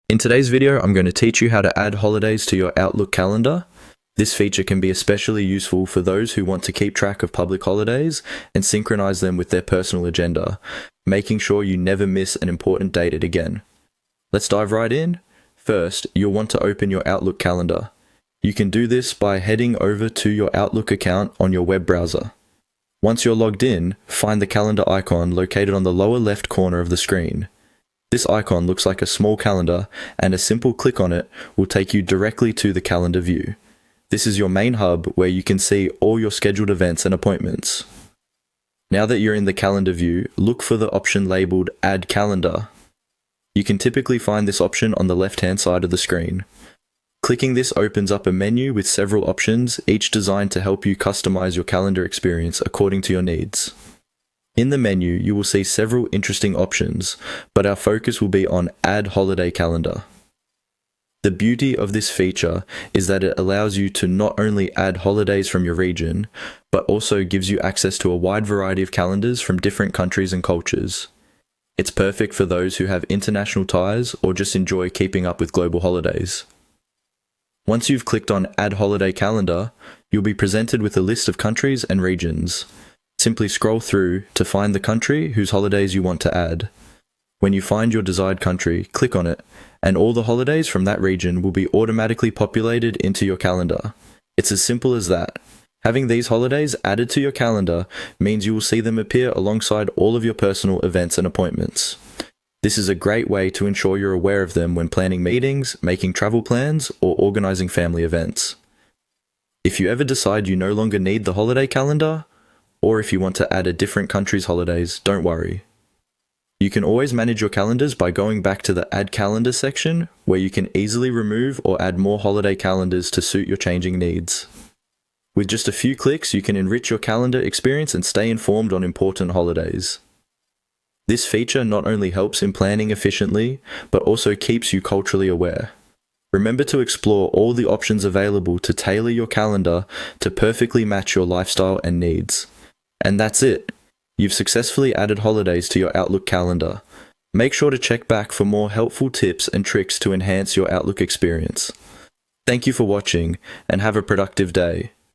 In today's video, I'm going to teach you how to add holidays to your Outlook calendar. This feature can be especially useful for those who want to keep track of public holidays and synchronize them with their personal agenda, making sure you never miss an important date again. Let's dive right in. First, you'll want to open your Outlook calendar. You can do this by heading over to your Outlook account on your web browser. Once you're logged in, find the calendar icon located on the lower left corner of the screen. This icon looks like a small calendar, and a simple click on it will take you directly to the calendar view. This is your main hub where you can see all your scheduled events and appointments. Now that you're in the calendar view, look for the option labeled Add Calendar. You can typically find this option on the left-hand side of the screen. Clicking this opens up a menu with several options, each designed to help you customize your calendar experience according to your needs. In the menu, you will see several interesting options, but our focus will be on Add Holiday Calendar. The beauty of this feature is that it allows you to not only add holidays from your region, but also gives you access to a wide variety of calendars from different countries and cultures. It's perfect for those who have international ties or just enjoy keeping up with global holidays. Once you've clicked on Add Holiday Calendar, you'll be presented with a list of countries and regions. Simply scroll through to find the country whose holidays you want to add. When you find your desired country, click on it, and all the holidays from that region will be automatically populated into your calendar. It's as simple as that. Having these holidays added to your calendar means you will see them appear alongside all of your personal events and appointments. This is a great way to ensure you're aware of them when planning meetings, making travel plans, or organizing family events. If you ever decide you no longer need the holiday calendar, or if you want to add a different country's holidays, don't worry. You can always manage your calendars by going back to the Add Calendar section, where you can easily remove or add more holiday calendars to suit your changing needs. With just a few clicks, you can enrich your calendar experience and stay informed on important holidays. This feature not only helps in planning efficiently, but also keeps you culturally aware. Remember to explore all the options available to tailor your calendar to perfectly match your lifestyle and needs. And that's it. You've successfully added holidays to your Outlook calendar. Make sure to check back for more helpful tips and tricks to enhance your Outlook experience. Thank you for watching, and have a productive day.